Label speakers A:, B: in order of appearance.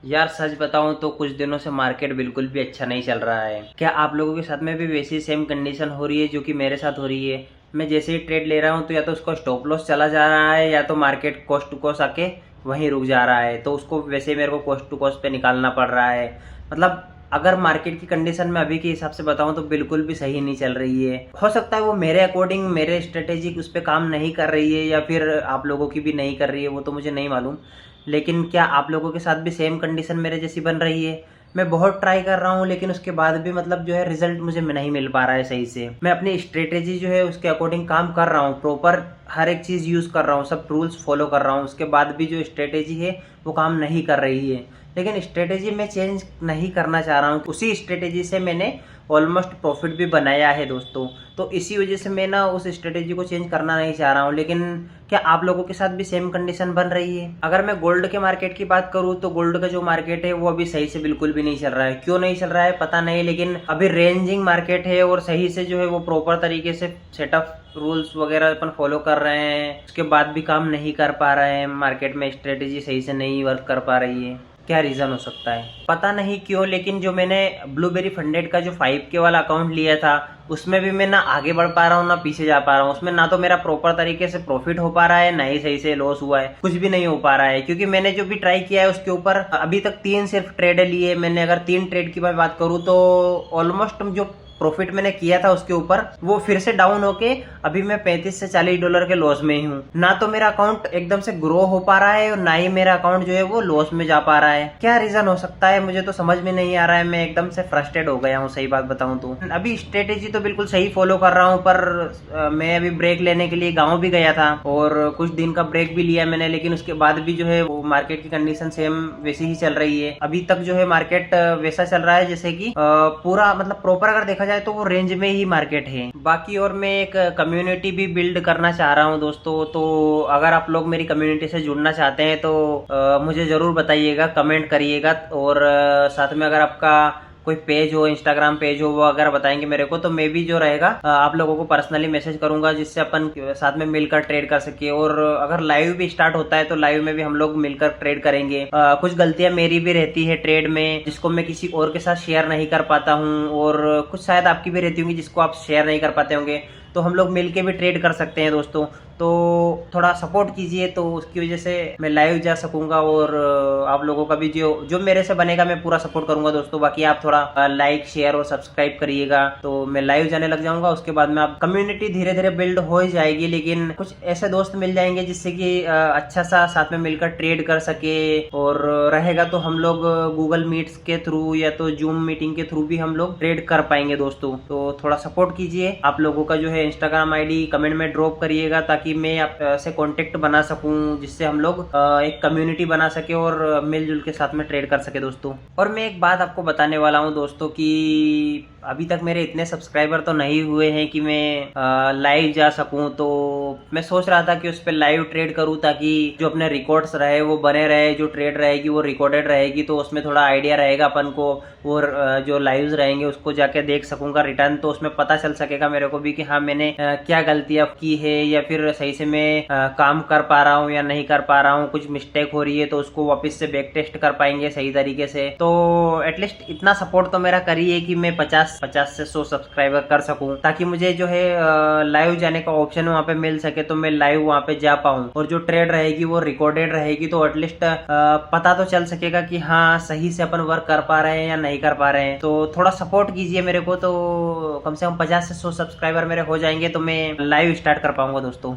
A: यार सच बताऊं तो कुछ दिनों से मार्केट बिल्कुल भी अच्छा नहीं चल रहा है। क्या आप लोगों के साथ में भी वैसी सेम कंडीशन हो रही है जो कि मेरे साथ हो रही है? मैं जैसे ही ट्रेड ले रहा हूं तो या तो उसका स्टॉप लॉस चला जा रहा है या तो मार्केट कॉस्ट टू कॉस्ट आके वहीं रुक जा रहा है, तो उसको वैसे मेरे को कॉस्ट टू कॉस्ट पे निकालना पड़ रहा है। मतलब अगर मार्केट की कंडीशन में अभी के हिसाब से बताऊं तो बिल्कुल भी सही नहीं चल रही है। हो सकता है वो मेरे अकॉर्डिंग मेरे स्ट्रेटेजी उस पर काम नहीं कर रही है या फिर आप लोगों की भी नहीं कर रही है, वो तो मुझे नहीं मालूम। लेकिन क्या आप लोगों के साथ भी सेम कंडीशन मेरे जैसी बन रही है? मैं बहुत ट्राई कर रहा हूँ लेकिन उसके बाद भी मतलब जो है रिजल्ट मुझे नहीं मिल पा रहा है सही से। मैं अपनी स्ट्रेटेजी जो है उसके अकॉर्डिंग काम कर रहा हूँ, प्रॉपर हर एक चीज़ यूज़ कर रहा हूँ, सब रूल्स फॉलो कर रहा हूँ, उसके बाद भी जो स्ट्रेटेजी है वो काम नहीं कर रही है। लेकिन स्ट्रेटेजी मैं चेंज नहीं करना चाह रहा हूँ, उसी स्ट्रेटेजी से मैंने ऑलमोस्ट प्रॉफिट भी बनाया है दोस्तों। तो इसी वजह से मैं ना उस स्ट्रेटेजी को चेंज करना नहीं चाह रहा हूँ। लेकिन क्या आप लोगों के साथ भी सेम कंडीशन बन रही है? अगर मैं गोल्ड के मार्केट की बात करूँ तो गोल्ड का जो मार्केट है वो अभी सही से बिल्कुल भी नहीं चल रहा है। क्यों नहीं चल रहा है पता नहीं, लेकिन अभी रेंजिंग मार्केट है और सही से जो है वो प्रॉपर तरीके से सेटअप रूल्स वगैरह अपन फॉलो कर रहे हैं, उसके बाद भी काम नहीं कर पा रहे हैं। मार्केट में स्ट्रेटेजी सही से नहीं वर्क कर पा रही है। क्या रीज़न हो सकता है पता नहीं क्यों, लेकिन जो मैंने ब्लूबेरी फंडेड का जो 5K वाला अकाउंट लिया था उसमें भी मैं ना आगे बढ़ पा रहा हूँ ना पीछे जा पा रहा हूँ। उसमें ना तो मेरा प्रॉपर तरीके से प्रॉफिट हो पा रहा है ना ही सही से लॉस हुआ है, कुछ भी नहीं हो पा रहा है। क्योंकि मैंने जो भी ट्राई किया है उसके ऊपर अभी तक 3 सिर्फ ट्रेड लिए मैंने। अगर 3 ट्रेड की मैं बात करूँ तो ऑलमोस्ट जो प्रॉफिट मैंने किया था उसके ऊपर वो फिर से डाउन होके अभी मैं $35 से $40 के लॉस में ही हूँ। ना तो मेरा अकाउंट एकदम से ग्रो हो पा रहा है और ना ही मेरा अकाउंट जो है वो लॉस में जा पा रहा है। क्या रीजन हो सकता है मुझे तो समझ में नहीं आ रहा है। मैं एकदम से फ्रस्ट्रेट हो गया हूँ सही बात बताऊँ तो। अभी स्ट्रेटेजी तो बिल्कुल सही फॉलो कर रहा हूँ, पर मैं अभी ब्रेक लेने के लिए गाँव भी गया था और कुछ दिन का ब्रेक भी लिया मैंने। लेकिन उसके बाद भी जो है वो मार्केट की कंडीशन सेम वैसी ही चल रही है। अभी तक जो है मार्केट वैसा चल रहा है जैसे कि पूरा मतलब प्रॉपर अगर देखा जाए तो वो रेंज में ही मार्केट है। बाकी और मैं एक कम्युनिटी भी बिल्ड करना चाह रहा हूँ दोस्तों, तो अगर आप लोग मेरी कम्युनिटी से जुड़ना चाहते हैं तो मुझे ज़रूर बताइएगा, कमेंट करिएगा। और साथ में अगर आपका कोई पेज हो, इंस्टाग्राम पेज हो, वो अगर बताएंगे मेरे को तो मैं भी जो रहेगा आप लोगों को पर्सनली मैसेज करूंगा, जिससे अपन साथ में मिलकर ट्रेड कर सके। और अगर लाइव भी स्टार्ट होता है तो लाइव में भी हम लोग मिलकर ट्रेड करेंगे। कुछ गलतियां मेरी भी रहती है ट्रेड में जिसको मैं किसी और के साथ शेयर नहीं कर पाता हूँ, और कुछ शायद आपकी भी रहती होंगी जिसको आप शेयर नहीं कर पाते होंगे। तो हम लोग मिलके भी ट्रेड कर सकते हैं दोस्तों। तो थोड़ा सपोर्ट कीजिए तो उसकी वजह से मैं लाइव जा सकूंगा और आप लोगों का भी जो जो मेरे से बनेगा मैं पूरा सपोर्ट करूंगा दोस्तों। बाकी आप थोड़ा लाइक शेयर और सब्सक्राइब करिएगा तो मैं लाइव जाने लग जाऊंगा। उसके बाद में आप कम्युनिटी धीरे धीरे बिल्ड हो ही जाएगी, लेकिन कुछ ऐसे दोस्त मिल जाएंगे जिससे कि अच्छा सा साथ में मिलकर ट्रेड कर सके। और रहेगा तो हम लोग गूगल मीट्स के थ्रू या तो जूम मीटिंग के थ्रू भी हम लोग ट्रेड कर पाएंगे दोस्तों। तो थोड़ा सपोर्ट कीजिए। आप लोगों का जो है इंस्टाग्राम आईडी कमेंट में ड्रॉप करिएगा ताकि मैं आपसे कांटेक्ट बना सकूं, जिससे हम लोग एक कम्युनिटी बना सके और मिलजुल के साथ में ट्रेड कर सके दोस्तों। और मैं एक बात आपको बताने वाला हूं दोस्तों कि अभी तक मेरे इतने सब्सक्राइबर तो नहीं हुए हैं कि मैं लाइव जा सकूं। तो मैं सोच रहा था कि उस पर लाइव ट्रेड करूं ताकि जो अपने रिकॉर्ड्स रहे वो बने रहे, जो ट्रेड रहेगी वो रिकॉर्डेड रहेगी, तो उसमें थोड़ा आइडिया रहेगा अपन को। और जो लाइव्स रहेंगे उसको जाके देख सकूंगा रिटर्न, तो उसमें पता चल सकेगा मेरे को भी कि हाँ मैंने क्या गलतियां की है या फिर सही से मैं काम कर पा रहा हूँ या नहीं कर पा रहा हूँ। कुछ मिस्टेक हो रही है तो उसको वापस से बैक टेस्ट कर पाएंगे सही तरीके से। तो एटलीस्ट इतना सपोर्ट तो मेरा करिए कि मैं 50 से 100 सब्सक्राइबर कर सकूं, ताकि मुझे जो है लाइव जाने का ऑप्शन वहाँ पे मिल सके, तो मैं लाइव वहाँ पे जा पाऊं। और जो ट्रेड रहेगी वो रिकॉर्डेड रहेगी, तो एटलीस्ट पता तो चल सकेगा कि हाँ सही से अपन वर्क कर पा रहे हैं या नहीं कर पा रहे हैं। तो थोड़ा सपोर्ट कीजिए मेरे को, तो कम से कम 50 से 100 सब्सक्राइबर मेरे हो जाएंगे तो मैं लाइव स्टार्ट कर पाऊंगा दोस्तों।